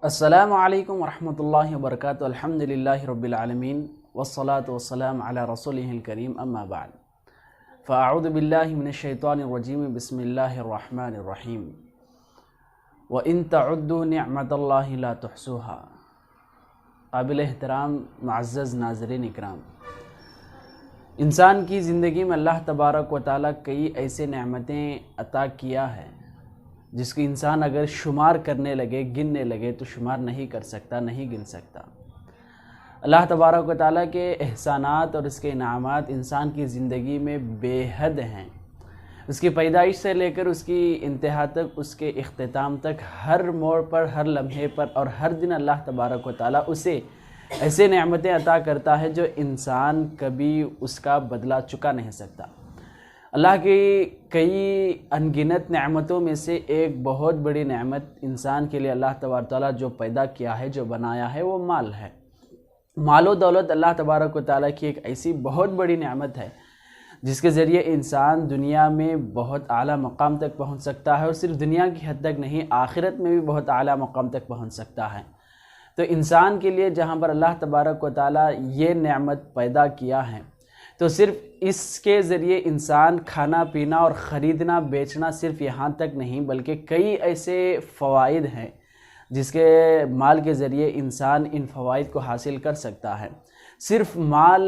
السلام علیکم ورحمۃ اللہ وبرکاتہ۔ الحمدللہ رب العالمین والصلاة والسلام علی رسولہ الکریم، اما بعد فاعوذ باللہ من الشیطان الرجیم، بسم اللہ الرحمن الرحیم۔ وَإِن تَعُدُّوا نِعْمَةَ اللَّهِ لَا تُحْصُوهَا۔ قابل احترام معزز ناظرین اکرام، انسان کی زندگی میں اللہ تبارک و تعالیٰ کئی ایسے نعمتیں عطا کیا ہے جس کی انسان اگر شمار کرنے لگے، گننے لگے تو شمار نہیں کر سکتا، نہیں گن سکتا۔ اللہ تبارک و تعالیٰ کے احسانات اور اس کے انعامات انسان کی زندگی میں بے حد ہیں۔ اس کی پیدائش سے لے کر اس کی انتہا تک، اس کے اختتام تک، ہر موڑ پر، ہر لمحے پر اور ہر دن اللہ تبارک و تعالیٰ اسے ایسے نعمتیں عطا کرتا ہے جو انسان کبھی اس کا بدلہ چکا نہیں سکتا۔ اللہ کی کئی انگنت نعمتوں میں سے ایک بہت بڑی نعمت انسان کے لیے اللہ تبارک و تعالیٰ جو پیدا کیا ہے، جو بنایا ہے، وہ مال ہے۔ مال و دولت اللہ تبارک و تعالیٰ کی ایک ایسی بہت بڑی نعمت ہے جس کے ذریعے انسان دنیا میں بہت اعلیٰ مقام تک پہنچ سکتا ہے، اور صرف دنیا کی حد تک نہیں، آخرت میں بھی بہت اعلیٰ مقام تک پہنچ سکتا ہے۔ تو انسان کے لیے جہاں پر اللہ تبارک و تعالیٰ یہ نعمت پیدا کیا ہے، تو صرف اس کے ذریعے انسان کھانا پینا اور خریدنا بیچنا صرف یہاں تک نہیں، بلکہ کئی ایسے فوائد ہیں جس کے مال کے ذریعے انسان ان فوائد کو حاصل کر سکتا ہے۔ صرف مال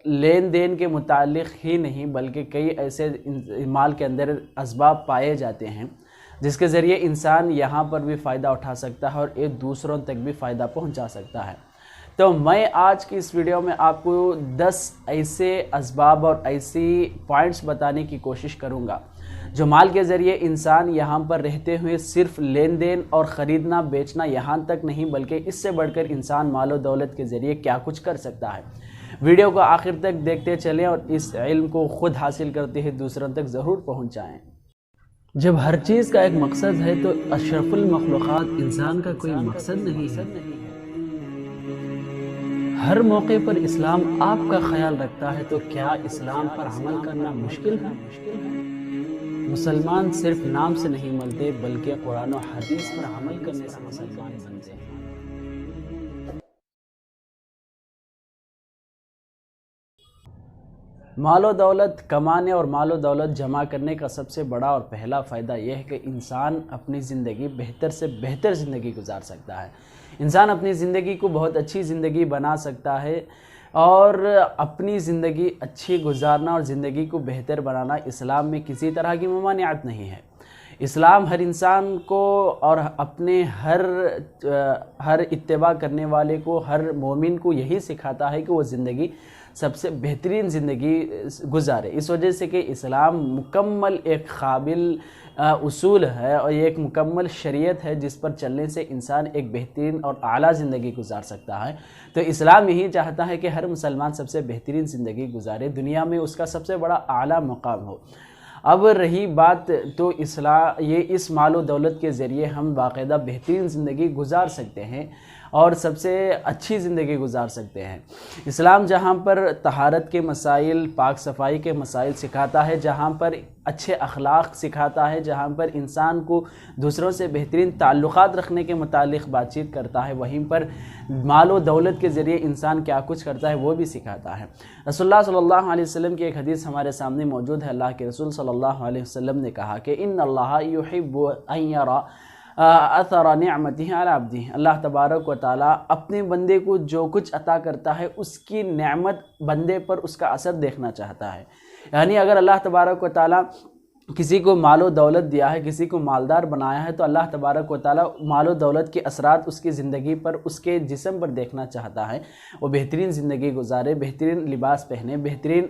لین دین کے متعلق ہی نہیں، بلکہ کئی ایسے مال کے اندر اسباب پائے جاتے ہیں جس کے ذریعے انسان یہاں پر بھی فائدہ اٹھا سکتا ہے اور ایک دوسروں تک بھی فائدہ پہنچا سکتا ہے۔ تو میں آج کی اس ویڈیو میں آپ کو 10 ایسے اسباب اور ایسی پوائنٹس بتانے کی کوشش کروں گا جو مال کے ذریعے انسان یہاں پر رہتے ہوئے صرف لین دین اور خریدنا بیچنا یہاں تک نہیں، بلکہ اس سے بڑھ کر انسان مال و دولت کے ذریعے کیا کچھ کر سکتا ہے۔ ویڈیو کو آخر تک دیکھتے چلیں اور اس علم کو خود حاصل کرتے ہوئے دوسروں تک ضرور پہنچائیں۔ جب ہر چیز کا ایک مقصد ہے تو اشرف المخلوقات انسان کا کوئی مقصد نہیں ہے۔ ہر موقع پر اسلام آپ کا خیال رکھتا ہے تو کیا اسلام پر عمل کرنا مشکل ہے؟ مسلمان صرف نام سے نہیں ملتے، بلکہ قرآن و حدیث پر عمل کرنے سے مسلمان بنتے ہیں۔ مال و دولت کمانے اور مال و دولت جمع کرنے کا سب سے بڑا اور پہلا فائدہ یہ ہے کہ انسان اپنی زندگی بہتر سے بہتر زندگی گزار سکتا ہے۔ انسان اپنی زندگی کو بہت اچھی زندگی بنا سکتا ہے، اور اپنی زندگی اچھی گزارنا اور زندگی کو بہتر بنانا اسلام میں کسی طرح کی ممانعت نہیں ہے۔ اسلام ہر انسان کو اور اپنے ہر اتباع کرنے والے کو، ہر مومن کو یہی سکھاتا ہے کہ وہ زندگی سب سے بہترین زندگی گزارے۔ اس وجہ سے کہ اسلام مکمل ایک قابل اصول ہے اور یہ ایک مکمل شریعت ہے جس پر چلنے سے انسان ایک بہترین اور اعلیٰ زندگی گزار سکتا ہے۔ تو اسلام یہی چاہتا ہے کہ ہر مسلمان سب سے بہترین زندگی گزارے، دنیا میں اس کا سب سے بڑا اعلیٰ مقام ہو۔ اب رہی بات تو اس مال و دولت کے ذریعے ہم باقاعدہ بہترین زندگی گزار سکتے ہیں اور سب سے اچھی زندگی گزار سکتے ہیں۔ اسلام جہاں پر طہارت کے مسائل، پاک صفائی کے مسائل سکھاتا ہے، جہاں پر اچھے اخلاق سکھاتا ہے، جہاں پر انسان کو دوسروں سے بہترین تعلقات رکھنے کے متعلق بات چیت کرتا ہے، وہیں پر مال و دولت کے ذریعے انسان کیا کچھ کرتا ہے وہ بھی سکھاتا ہے۔ رسول اللہ صلی اللہ علیہ وسلم کی ایک حدیث ہمارے سامنے موجود ہے۔ اللہ کے رسول صلی اللہ علیہ وسلم نے کہا کہ ان اللہ یحب ان یرا اثر نعمتہ علی عبدہ۔ اللہ تبارک و تعالیٰ اپنے بندے کو جو کچھ عطا کرتا ہے اس کی نعمت بندے پر اس کا اثر دیکھنا چاہتا ہے۔ یعنی اگر اللہ تبارک و تعالیٰ کسی کو مال و دولت دیا ہے، کسی کو مالدار بنایا ہے، تو اللہ تبارک و تعالیٰ مال و دولت کے اثرات اس کی زندگی پر، اس کے جسم پر دیکھنا چاہتا ہے۔ وہ بہترین زندگی گزارے، بہترین لباس پہنے، بہترین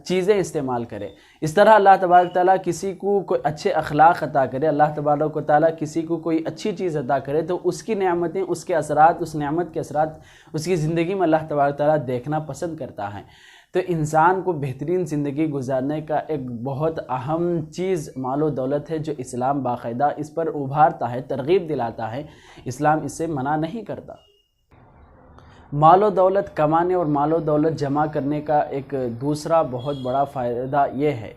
چیزیں استعمال کرے۔ اس طرح اللہ تبارک و تعالیٰ کسی کو کوئی اچھے اخلاق عطا کرے، اللہ تبارک و تعالیٰ کسی کو کوئی اچھی چیز عطا کرے تو اس کی نعمتیں، اس کے اثرات، اس نعمت کے اثرات اس کی زندگی میں اللہ تبارک و تعالیٰ دیکھنا پسند کرتا ہے۔ تو انسان کو بہترین زندگی گزارنے کا ایک بہت اہم چیز مال و دولت ہے جو اسلام باقاعدہ اس پر ابھارتا ہے، ترغیب دلاتا ہے۔ اسلام اس سے منع نہیں کرتا۔ مال و دولت کمانے اور مال و دولت جمع کرنے کا ایک دوسرا بہت بڑا فائدہ یہ ہے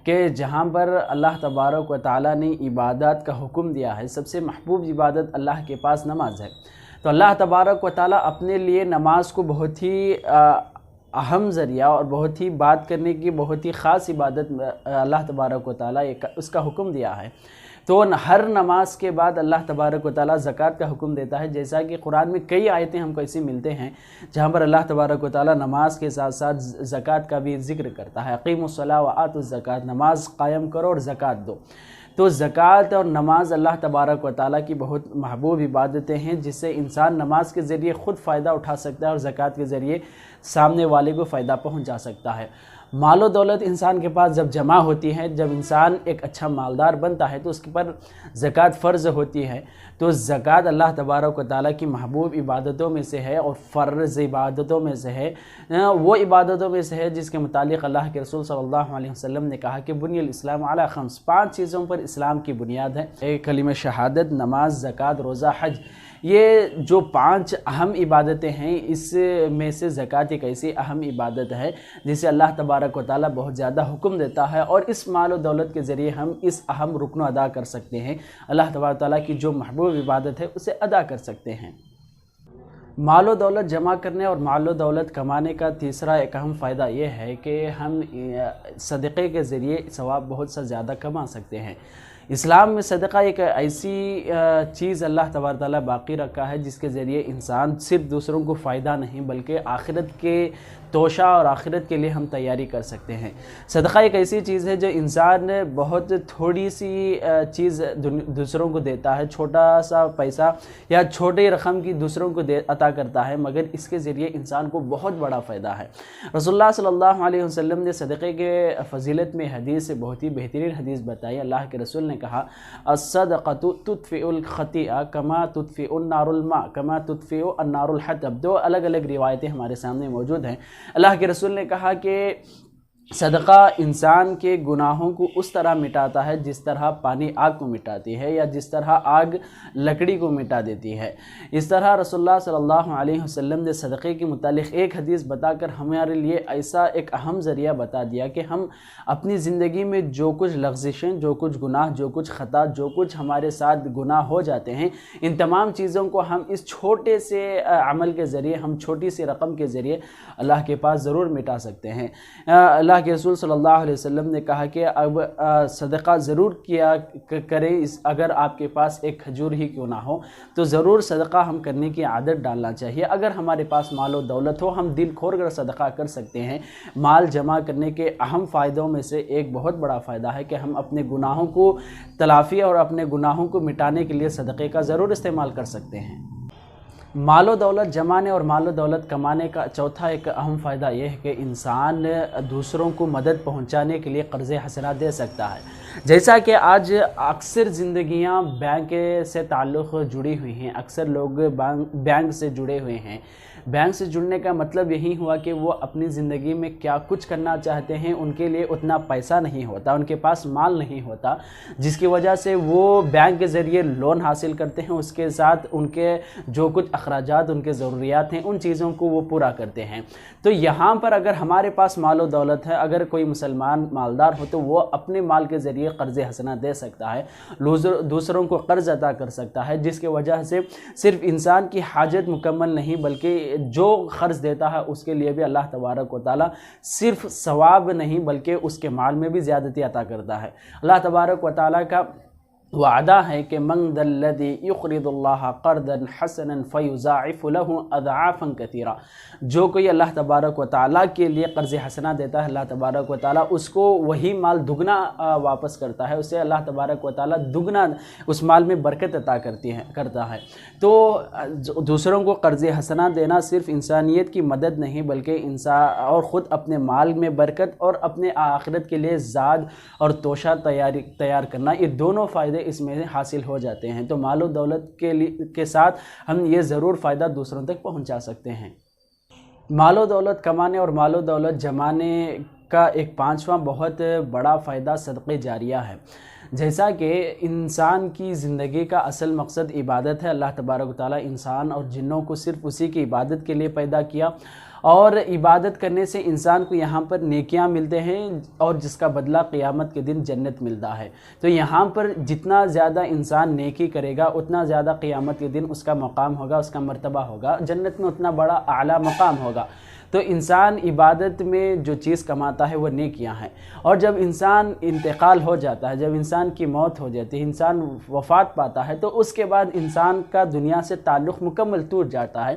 کہ جہاں پر اللہ تبارک و تعالیٰ نے عبادات کا حکم دیا ہے، سب سے محبوب عبادت اللہ کے پاس نماز ہے، تو اللہ تبارک و تعالیٰ اپنے لیے نماز کو بہت ہی اہم ذریعہ اور بہت ہی بات کرنے کی بہت ہی خاص عبادت اللہ تبارک و تعالیٰ اس کا حکم دیا ہے۔ تو ہر نماز کے بعد اللہ تبارک و تعالیٰ زکوٰۃ کا حکم دیتا ہے، جیسا کہ قرآن میں کئی آیتیں ہم کو ایسی ملتے ہیں جہاں پر اللہ تبارک و تعالیٰ نماز کے ساتھ ساتھ زکوٰۃ کا بھی ذکر کرتا ہے۔ اقیموا الصلاۃ وآتوا الزکوٰۃ، نماز قائم کرو اور زکوٰۃ دو۔ تو زکوٰۃ اور نماز اللہ تبارک و تعالیٰ کی بہت محبوب عبادتیں ہیں، جس سے انسان نماز کے ذریعے خود فائدہ اٹھا سکتا ہے اور زکوٰۃ کے ذریعے سامنے والے کو فائدہ پہنچا سکتا ہے۔ مال و دولت انسان کے پاس جب جمع ہوتی ہے، جب انسان ایک اچھا مالدار بنتا ہے تو اس کے پر زکوٰۃ فرض ہوتی ہے۔ تو زکوٰۃ اللہ تبارک و تعالیٰ کی محبوب عبادتوں میں سے ہے اور فرض عبادتوں میں سے ہے، وہ عبادتوں میں سے ہے جس کے متعلق اللہ کے رسول صلی اللہ علیہ وسلم نے کہا کہ بنی الاسلام علی خمس، 5 چیزوں پر اسلام کی بنیاد ہے، ایک کلمہ شہادت، نماز، زکوٰۃ، روزہ، حج۔ یہ جو 5 اہم عبادتیں ہیں، اس میں سے زکوٰۃ ایک ایسی اہم عبادت ہے جسے اللہ تبارک و تعالیٰ بہت زیادہ حکم دیتا ہے، اور اس مال و دولت کے ذریعے ہم اس اہم رکن کو ادا کر سکتے ہیں، اللہ تبارک و تعالیٰ کی جو محبوب عبادت ہے اسے ادا کر سکتے ہیں۔ مال و دولت جمع کرنے اور مال و دولت کمانے کا تیسرا ایک اہم فائدہ یہ ہے کہ ہم صدقے کے ذریعے ثواب بہت سا زیادہ کما سکتے ہیں۔ اسلام میں صدقہ ایک ایسی چیز اللہ تبارک و تعالیٰ باقی رکھا ہے جس کے ذریعے انسان صرف دوسروں کو فائدہ نہیں بلکہ آخرت کے توشہ اور آخرت کے لیے ہم تیاری کر سکتے ہیں۔ صدقہ ایک ایسی چیز ہے جو انسان بہت تھوڑی سی چیز دوسروں کو دیتا ہے، چھوٹا سا پیسہ یا چھوٹی رقم کی دوسروں کو عطا کرتا ہے، مگر اس کے ذریعے انسان کو بہت بڑا فائدہ ہے۔ رسول اللہ صلی اللہ علیہ وسلم نے صدقے کے فضیلت میں حدیث سے بہت ہی بہترین حدیث بتائی۔ اللہ کے رسول نے کہا الصدقۃ تطفئ الخطیئہ کما تطفئ النار الماء کما تطفئ النار الحطب۔ 2 الگ الگ روایتیں ہمارے سامنے موجود ہیں۔ اللہ کے رسول نے کہا کہ صدقہ انسان کے گناہوں کو اس طرح مٹاتا ہے جس طرح پانی آگ کو مٹاتی ہے یا جس طرح آگ لکڑی کو مٹا دیتی ہے۔ اس طرح رسول اللہ صلی اللہ علیہ وسلم نے صدقے کے متعلق ایک حدیث بتا کر ہمارے لیے ایسا ایک اہم ذریعہ بتا دیا کہ ہم اپنی زندگی میں جو کچھ لغزشیں، جو کچھ گناہ، جو کچھ خطا، جو کچھ ہمارے ساتھ گناہ ہو جاتے ہیں، ان تمام چیزوں کو ہم اس چھوٹے سے عمل کے ذریعے، ہم چھوٹی سی رقم کے ذریعے اللہ کے پاس ضرور مٹا سکتے ہیں۔ اللہ کے رسول صلی اللہ علیہ وسلم نے کہا کہ اب صدقہ ضرور کیا کریں، اگر آپ کے پاس ایک کھجور ہی کیوں نہ ہو تو ضرور صدقہ ہم کرنے کی عادت ڈالنا چاہیے۔ اگر ہمارے پاس مال و دولت ہو، ہم دل کھول کر صدقہ کر سکتے ہیں۔ مال جمع کرنے کے اہم فائدوں میں سے ایک بہت بڑا فائدہ ہے کہ ہم اپنے گناہوں کو تلافی اور اپنے گناہوں کو مٹانے کے لیے صدقے کا ضرور استعمال کر سکتے ہیں۔ مال و دولت جمانے اور مال و دولت کمانے کا چوتھا ایک اہم فائدہ یہ ہے کہ انسان دوسروں کو مدد پہنچانے کے لیے قرض حسنہ دے سکتا ہے۔ جیسا کہ آج اکثر زندگیاں بینک سے تعلق جڑی ہوئی ہیں، اکثر لوگ بینک سے جڑے ہوئے ہیں۔ بینک سے جڑنے کا مطلب یہی ہوا کہ وہ اپنی زندگی میں کیا کچھ کرنا چاہتے ہیں، ان کے لیے اتنا پیسہ نہیں ہوتا، ان کے پاس مال نہیں ہوتا، جس کی وجہ سے وہ بینک کے ذریعے لون حاصل کرتے ہیں، اس کے ساتھ ان کے جو کچھ اخراجات، ان کے ضروریات ہیں، ان چیزوں کو وہ پورا کرتے ہیں۔ تو یہاں پر اگر ہمارے پاس مال و دولت ہے، اگر کوئی مسلمان مالدار ہو تو وہ اپنے مال کے ذریعے قرض حسنہ دے سکتا ہے، دوسروں کو قرض عطا کر سکتا ہے، جس کی وجہ سے صرف انسان کی حاجت مکمل نہیں بلکہ جو قرض دیتا ہے اس کے لیے بھی اللہ تبارک و تعالیٰ صرف ثواب نہیں بلکہ اس کے مال میں بھی زیادتی عطا کرتا ہے۔ اللہ تبارک و تعالیٰ کا وعدہ ہے کہ من ذا الذی یقرض اللہ قرضا حسنا فیضاعف له اضعافا کثیرا، جو کوئی اللہ تبارک و تعالیٰ کے لیے قرض حسنہ دیتا ہے، اللہ تبارک و تعالیٰ اس کو وہی مال دگنا واپس کرتا ہے، اسے اللہ تبارک و تعالیٰ دگنا اس مال میں برکت عطا کرتا ہے۔ تو دوسروں کو قرض حسنہ دینا صرف انسانیت کی مدد نہیں بلکہ انسان اور خود اپنے مال میں برکت اور اپنے آخرت کے لیے زاد اور توشہ تیار کرنا، یہ دونوں فائدے اس میں حاصل ہو جاتے ہیں۔ تو مال و دولت کے ساتھ ہم یہ ضرور فائدہ دوسروں تک پہنچا سکتے ہیں۔ مال و دولت کمانے اور مال و دولت جمانے کا ایک 5واں بہت بڑا فائدہ صدقہ جاریہ ہے۔ جیسا کہ انسان کی زندگی کا اصل مقصد عبادت ہے، اللہ تبارک و تعالیٰ انسان اور جنوں کو صرف اسی کی عبادت کے لیے پیدا کیا، اور عبادت کرنے سے انسان کو یہاں پر نیکیاں ملتے ہیں اور جس کا بدلہ قیامت کے دن جنت ملتا ہے۔ تو یہاں پر جتنا زیادہ انسان نیکی کرے گا اتنا زیادہ قیامت کے دن اس کا مقام ہوگا، اس کا مرتبہ ہوگا، جنت میں اتنا بڑا اعلیٰ مقام ہوگا۔ تو انسان عبادت میں جو چیز کماتا ہے وہ نیکیاں ہیں، اور جب انسان انتقال ہو جاتا ہے، جب انسان کی موت ہو جاتی ہے، انسان وفات پاتا ہے، تو اس کے بعد انسان کا دنیا سے تعلق مکمل ٹوٹ جاتا ہے۔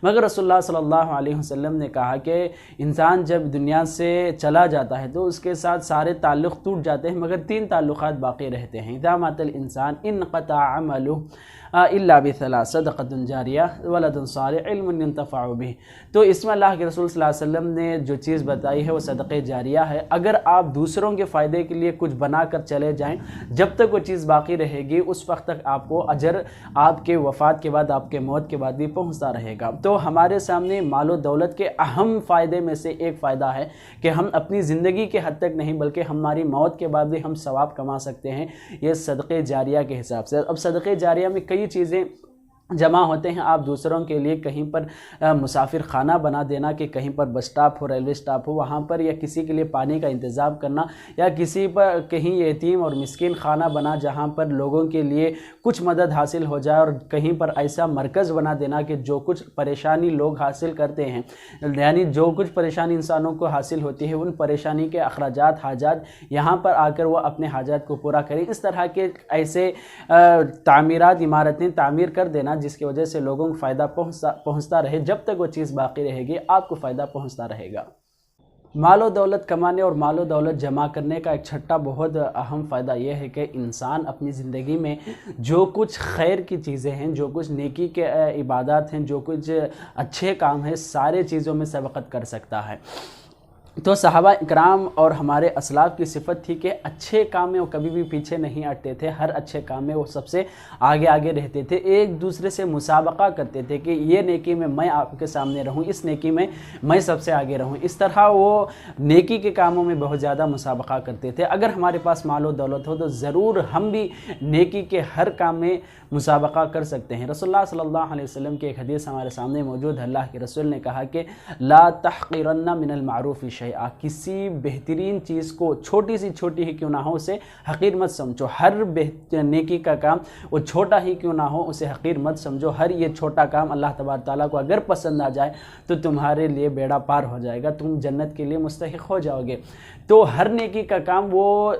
مگر رسول اللہ صلی اللہ علیہ وسلم نے کہا کہ انسان جب دنیا سے چلا جاتا ہے تو اس کے ساتھ سارے تعلق ٹوٹ جاتے ہیں، مگر 3 تعلقات باقی رہتے ہیں۔ اذا مات الانسان انقطع عمله الا بثلاث صدقۃ جاریہ ولد صالح علم ينتفع به۔ تو اس میں اللہ کے رسول صلی اللہ علیہ وسلم نے جو چیز بتائی ہے وہ صدقہ جاریہ ہے۔ اگر آپ دوسروں کے فائدے کے لیے کچھ بنا کر چلے جائیں، جب تک وہ چیز باقی رہے گی اس وقت تک آپ کو اجر آپ کے وفات کے بعد، آپ کے موت کے بعد بھی پہنچتا رہے گا۔ تو ہمارے سامنے مال و دولت کے اہم فائدے میں سے ایک فائدہ ہے کہ ہم اپنی زندگی کے حد تک نہیں بلکہ ہماری موت کے بعد بھی ہم ثواب کما سکتے ہیں، یہ صدقہ جاریہ کے حساب سے۔ اب صدقہ جاریہ میں کئی چیزیں جمع ہوتے ہیں۔ آپ دوسروں کے لیے کہیں پر مسافر خانہ بنا دینا کہ کہیں پر بس سٹاپ ہو، ریلوے سٹاپ ہو، وہاں پر یا کسی کے لیے پانی کا انتظام کرنا، یا کسی پر کہیں یتیم اور مسکین خانہ بنا جہاں پر لوگوں کے لیے کچھ مدد حاصل ہو جائے، اور کہیں پر ایسا مرکز بنا دینا کہ جو کچھ پریشانی لوگ حاصل کرتے ہیں، یعنی جو کچھ پریشانی انسانوں کو حاصل ہوتی ہے ان پریشانی کے اخراجات، حاجات یہاں پر آ کر وہ اپنے حاجات کو پورا کریں۔ اس طرح کے ایسے تعمیرات، عمارتیں تعمیر کر دینا جس کی وجہ سے لوگوں کو فائدہ پہنچتا رہے، جب تک وہ چیز باقی رہے گی آپ کو فائدہ پہنچتا رہے گا۔ مال و دولت کمانے اور مال و دولت جمع کرنے کا ایک چھٹا بہت اہم فائدہ یہ ہے کہ انسان اپنی زندگی میں جو کچھ خیر کی چیزیں ہیں، جو کچھ نیکی کے عبادات ہیں، جو کچھ اچھے کام ہیں، سارے چیزوں میں سبقت کر سکتا ہے۔ تو صحابہ اکرام اور ہمارے اسلاف کی صفت تھی کہ اچھے کام میں وہ کبھی بھی پیچھے نہیں ہٹتے تھے، ہر اچھے کام میں وہ سب سے آگے رہتے تھے، ایک دوسرے سے مسابقہ کرتے تھے کہ یہ نیکی میں آپ کے سامنے رہوں، اس نیکی میں سب سے آگے رہوں۔ اس طرح وہ نیکی کے کاموں میں بہت زیادہ مسابقہ کرتے تھے۔ اگر ہمارے پاس مال و دولت ہو تو ضرور ہم بھی نیکی کے ہر کام میں مسابقہ کر سکتے ہیں۔ رسول اللہ صلی اللہ علیہ وسلم کی ایک حدیث ہمارے سامنے موجود ہے۔ اللہ کے رسول نے کہا کہ لا تحقرن من المعروف شیئا، کسی بہترین چیز کو چھوٹی سی چھوٹی ہی کیوں نہ ہو اسے حقیر مت سمجھو، ہر نیکی کا کام وہ چھوٹا ہی کیوں نہ ہو اسے حقیر مت سمجھو، ہر یہ چھوٹا کام اللہ تبارک تعالیٰ کو اگر پسند آ جائے تو تمہارے لیے بیڑا پار ہو جائے گا، تم جنت کے لیے مستحق ہو جاؤ گے۔ تو ہر نیکی کا کام وہ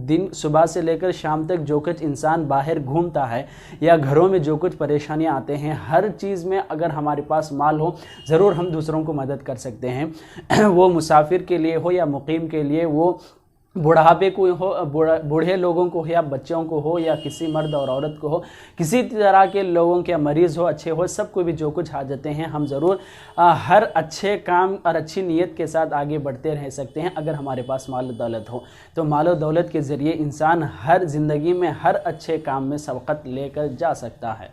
دن صبح سے لے کر شام تک جو کچھ انسان باہر گھومتا ہے یا گھروں میں جو کچھ پریشانیاں آتے ہیں، ہر چیز میں اگر ہمارے پاس مال ہو ضرور ہم دوسروں کو مدد کر سکتے ہیں، وہ مسافر کے لیے ہو یا مقیم کے لیے، وہ بڑھاپے کو ہو، بوڑھے لوگوں کو ہو یا بچوں کو ہو یا کسی مرد اور عورت کو ہو، کسی طرح کے لوگوں کے مریض ہو، اچھے ہو، سب کو بھی جو کچھ حاجتیں ہیں ہم ضرور ہر اچھے کام اور اچھی نیت کے ساتھ آگے بڑھتے رہ سکتے ہیں اگر ہمارے پاس مال و دولت ہو۔ تو مال و دولت کے ذریعے انسان ہر زندگی میں ہر اچھے کام میں سبقت لے کر جا سکتا ہے۔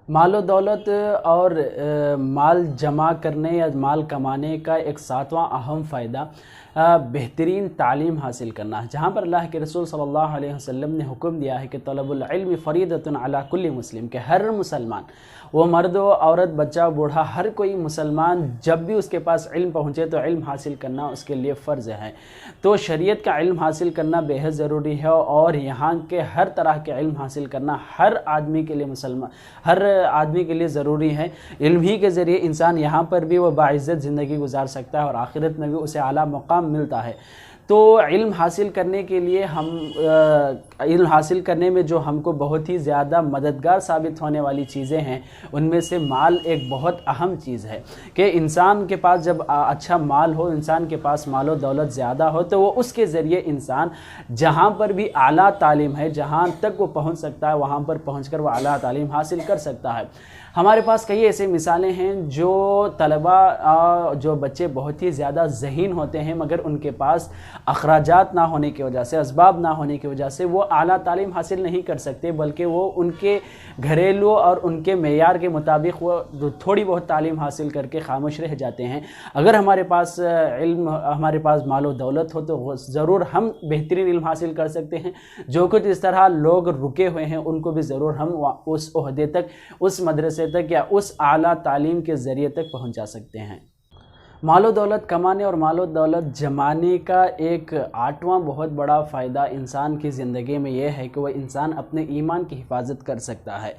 مال و دولت اور مال جمع کرنے یا مال کمانے کا ایک 7واں اہم فائدہ بہترین تعلیم حاصل کرنا ہے، جہاں پر اللہ کے رسول صلی اللہ علیہ وسلم نے حکم دیا ہے کہ طلب العلم فریضۃ علی کل مسلم، کہ ہر مسلمان، وہ مرد و عورت، بچہ بوڑھا، ہر کوئی مسلمان جب بھی اس کے پاس علم پہنچے تو علم حاصل کرنا اس کے لیے فرض ہے۔ تو شریعت کا علم حاصل کرنا بے حد ضروری ہے، اور یہاں کے ہر طرح کے علم حاصل کرنا ہر آدمی کے لیے ضروری ہے۔ علم ہی کے ذریعے انسان یہاں پر بھی وہ باعزت زندگی گزار سکتا ہے اور آخرت میں بھی اسے اعلیٰ مقام ملتا ہے۔ تو علم حاصل کرنے کے لیے علم حاصل کرنے میں جو ہم کو بہت ہی زیادہ مددگار ثابت ہونے والی چیزیں ہیں ان میں سے مال ایک بہت اہم چیز ہے، کہ انسان کے پاس جب اچھا مال ہو، انسان کے پاس مال و دولت زیادہ ہو، تو وہ اس کے ذریعے انسان جہاں پر بھی اعلیٰ تعلیم ہے، جہاں تک وہ پہنچ سکتا ہے وہاں پر پہنچ کر وہ اعلیٰ تعلیم حاصل کر سکتا ہے۔ ہمارے پاس کئی ایسے مثالیں ہیں جو طلباء، جو بچے بہت ہی زیادہ ذہین ہوتے ہیں مگر ان کے پاس اخراجات نہ ہونے کی وجہ سے، اسباب نہ ہونے کی وجہ سے وہ اعلیٰ تعلیم حاصل نہیں کر سکتے، بلکہ وہ ان کے گھریلو اور ان کے معیار کے مطابق وہ تھوڑی بہت تعلیم حاصل کر کے خاموش رہ جاتے ہیں۔ اگر ہمارے پاس علم، ہمارے پاس مال و دولت ہو تو ضرور ہم بہترین علم حاصل کر سکتے ہیں۔ جو کچھ اس طرح لوگ رکے ہوئے ہیں ان کو بھی ضرور ہم اس عہدے تک، اس مدرسے تک یا اس اعلیٰ تعلیم کے ذریعے تک پہنچا سکتے ہیں۔ مال و دولت کمانے اور مال و دولت جمانے کا ایک 8واں بہت بڑا فائدہ انسان کی زندگی میں یہ ہے کہ وہ انسان اپنے ایمان کی حفاظت کر سکتا ہے۔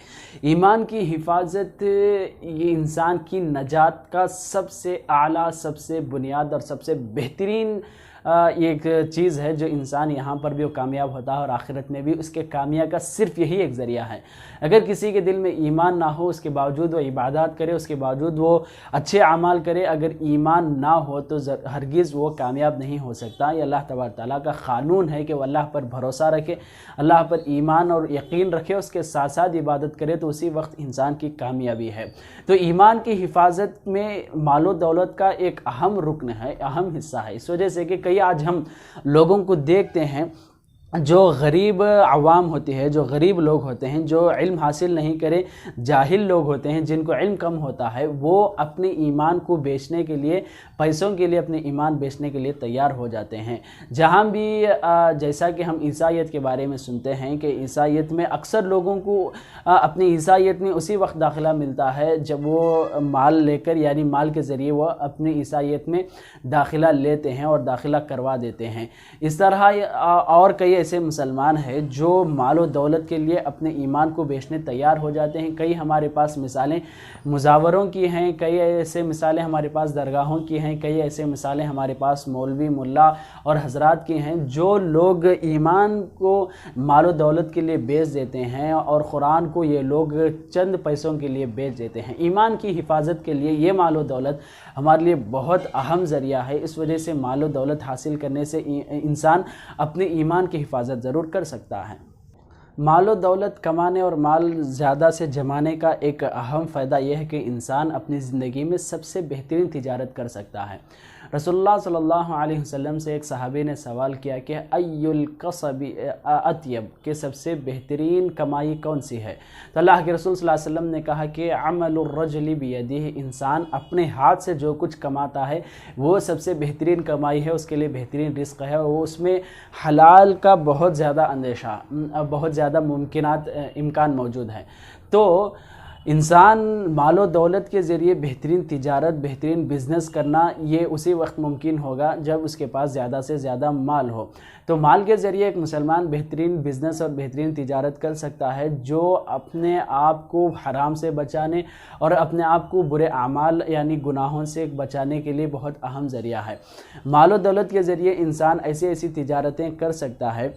ایمان کی حفاظت یہ انسان کی نجات کا سب سے اعلیٰ، سب سے بنیاد اور سب سے بہترین ایک چیز ہے، جو انسان یہاں پر بھی وہ کامیاب ہوتا ہے اور آخرت میں بھی اس کے کامیاب کا صرف یہی ایک ذریعہ ہے۔ اگر کسی کے دل میں ایمان نہ ہو، اس کے باوجود وہ عبادات کرے، اس کے باوجود وہ اچھے اعمال کرے، اگر ایمان نہ ہو تو ہرگز وہ کامیاب نہیں ہو سکتا۔ یہ اللہ تبارک تعالیٰ کا قانون ہے کہ وہ اللہ پر بھروسہ رکھے، اللہ پر ایمان اور یقین رکھے، اس کے ساتھ ساتھ عبادت کرے، تو اسی وقت انسان کی کامیابی ہے۔ تو ایمان کی حفاظت میں مال و دولت کا ایک اہم رکن ہے، اہم حصہ ہے، اس وجہ سے کہ کئی آج ہم لوگوں کو دیکھتے ہیں جو غریب عوام ہوتی ہے، جو غریب لوگ ہوتے ہیں، جو علم حاصل نہیں کرے، جاہل لوگ ہوتے ہیں، جن کو علم کم ہوتا ہے، وہ اپنے ایمان کو بیچنے کے لیے، پیسوں کے لیے اپنے ایمان بیچنے کے لیے تیار ہو جاتے ہیں۔ جہاں بھی جیسا کہ ہم عیسائیت کے بارے میں سنتے ہیں کہ عیسائیت میں اکثر لوگوں کو اپنی عیسائیت میں اسی وقت داخلہ ملتا ہے جب وہ مال لے کر، یعنی مال کے ذریعے وہ اپنی عیسائیت میں داخلہ لیتے ہیں اور داخلہ کروا دیتے ہیں۔ اس طرح اور کئی ایسے مسلمان ہیں جو مال و دولت کے لیے اپنے ایمان کو بیچنے تیار ہو جاتے ہیں۔ کئی ہمارے پاس مثالیں مزاوروں کی ہیں، کئی ایسے مثالیں ہمارے پاس درگاہوں کی ہیں، کئی ایسے مثالیں ہمارے پاس مولوی، ملا اور حضرات کی ہیں، جو لوگ ایمان کو مال و دولت کے لیے بیچ دیتے ہیں اور قرآن کو یہ لوگ چند پیسوں کے لیے بیچ دیتے ہیں۔ ایمان کی حفاظت کے لیے یہ مال و دولت ہمارے لیے بہت اہم ذریعہ ہے۔ اس وجہ سے مال و دولت حاصل کرنے سے انسان اپنے ایمان کی حفاظت ضرور کر سکتا ہے۔ مال و دولت کمانے اور مال زیادہ سے جمانے کا ایک اہم فائدہ یہ ہے کہ انسان اپنی زندگی میں سب سے بہترین تجارت کر سکتا ہے۔ رسول اللہ صلی اللہ علیہ وسلم سے ایک صحابی نے سوال کیا کہ ای الکسب اطیب، کہ سب سے بہترین کمائی کون سی ہے؟ تو اللہ کے رسول صلی اللہ علیہ وسلم نے کہا کہ عمل الرجل بیدہ، انسان اپنے ہاتھ سے جو کچھ کماتا ہے وہ سب سے بہترین کمائی ہے، اس کے لیے بہترین رزق ہے، وہ اس میں حلال کا بہت زیادہ اندیشہ، بہت زیادہ امکان موجود ہے۔ تو انسان مال و دولت کے ذریعے بہترین تجارت، بہترین بزنس کرنا یہ اسی وقت ممکن ہوگا جب اس کے پاس زیادہ سے زیادہ مال ہو۔ تو مال کے ذریعے ایک مسلمان بہترین بزنس اور بہترین تجارت کر سکتا ہے، جو اپنے آپ کو حرام سے بچانے اور اپنے آپ کو برے اعمال یعنی گناہوں سے بچانے کے لیے بہت اہم ذریعہ ہے۔ مال و دولت کے ذریعے انسان ایسی تجارتیں کر سکتا ہے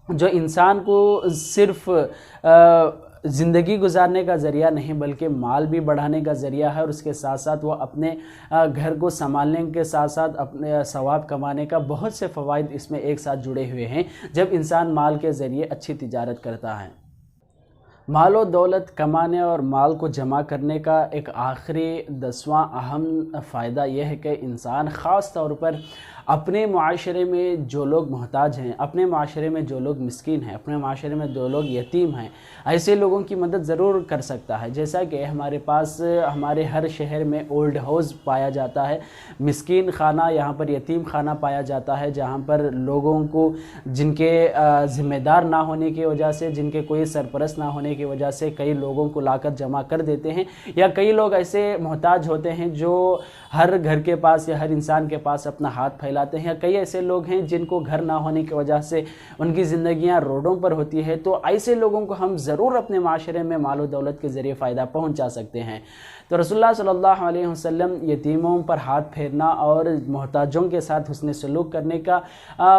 جو انسان کو صرف زندگی گزارنے کا ذریعہ نہیں بلکہ مال بھی بڑھانے کا ذریعہ ہے، اور اس کے ساتھ ساتھ وہ اپنے گھر کو سنبھالنے کے ساتھ ساتھ اپنے ثواب کمانے کا بہت سے فوائد اس میں ایک ساتھ جڑے ہوئے ہیں جب انسان مال کے ذریعے اچھی تجارت کرتا ہے۔ مال و دولت کمانے اور مال کو جمع کرنے کا ایک آخری 10واں اہم فائدہ یہ ہے کہ انسان خاص طور پر اپنے معاشرے میں جو لوگ محتاج ہیں، اپنے معاشرے میں جو لوگ مسکین ہیں، اپنے معاشرے میں جو لوگ یتیم ہیں، ایسے لوگوں کی مدد ضرور کر سکتا ہے۔ جیسا کہ ہمارے پاس ہمارے ہر شہر میں اولڈ ہاؤس پایا جاتا ہے، مسکین خانہ، یہاں پر یتیم خانہ پایا جاتا ہے، جہاں پر لوگوں کو جن کے ذمہ دار نہ ہونے کی وجہ سے، جن کے کوئی سرپرست نہ ہونے کی وجہ سے کئی لوگوں کو لا کر جمع کر دیتے ہیں، یا کئی لوگ ایسے محتاج ہوتے ہیں جو ہر گھر کے پاس یا ہر انسان کے پاس اپنا ہاتھ پھیلاتے ہیں، یا کئی ایسے لوگ ہیں جن کو گھر نہ ہونے کی وجہ سے ان کی زندگیاں روڈوں پر ہوتی ہے۔ تو ایسے لوگوں کو ہم ضرور اپنے معاشرے میں مال و دولت کے ذریعے فائدہ پہنچا سکتے ہیں۔ تو رسول اللہ صلی اللہ علیہ وسلم یتیموں پر ہاتھ پھیرنا اور محتاجوں کے ساتھ حسن سلوک کرنے کا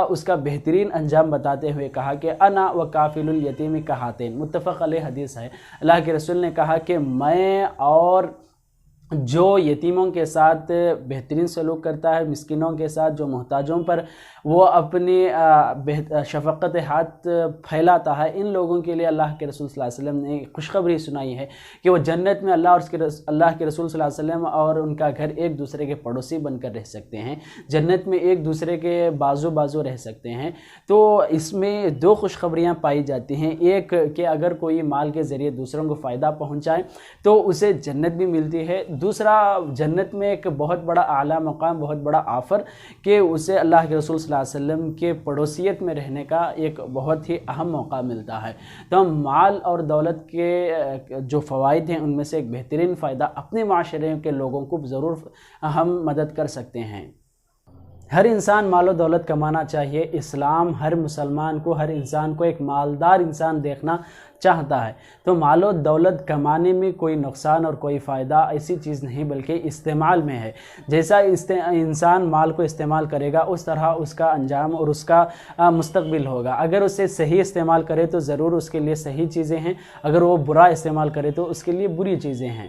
اس کا بہترین انجام بتاتے ہوئے کہا کہ انا وکافل الیتیم کہاتین، متفق علیہ حدیث ہے۔ اللہ کے رسول نے کہا کہ میں اور جو یتیموں کے ساتھ بہترین سلوک کرتا ہے، مسکینوں کے ساتھ جو محتاجوں پر وہ اپنی شفقت ہاتھ پھیلاتا ہے، ان لوگوں کے لیے اللہ کے رسول صلی اللہ علیہ وسلم نے خوشخبری سنائی ہے کہ وہ جنت میں اللہ کے رسول صلی اللہ علیہ وسلم اور ان کا گھر ایک دوسرے کے پڑوسی بن کر رہ سکتے ہیں، جنت میں ایک دوسرے کے بازو رہ سکتے ہیں۔ تو اس میں 2 خوشخبریاں پائی جاتی ہیں، ایک کہ اگر کوئی مال کے ذریعے دوسروں کو فائدہ پہنچائے تو اسے جنت بھی ملتی ہے، دوسرا جنت میں ایک بہت بڑا اعلیٰ مقام، بہت بڑا آفر کہ اسے اللہ کے رسول صلی اللہ علیہ وسلم کے پڑوسیت میں رہنے کا ایک بہت ہی اہم موقع ملتا ہے۔ تو ہم مال اور دولت کے جو فوائد ہیں ان میں سے ایک بہترین فائدہ اپنے معاشرے کے لوگوں کو ضرور ہم مدد کر سکتے ہیں۔ ہر انسان مال و دولت کمانا چاہیے۔ اسلام ہر مسلمان کو، ہر انسان کو ایک مالدار انسان دیکھنا چاہتا ہے۔ تو مال و دولت کمانے میں کوئی نقصان اور کوئی فائدہ ایسی چیز نہیں، بلکہ استعمال میں ہے۔ جیسا انسان مال کو استعمال کرے گا اس طرح اس کا انجام اور اس کا مستقبل ہوگا۔ اگر اسے صحیح استعمال کرے تو ضرور اس کے لیے صحیح چیزیں ہیں، اگر وہ برا استعمال کرے تو اس کے لیے بری چیزیں ہیں۔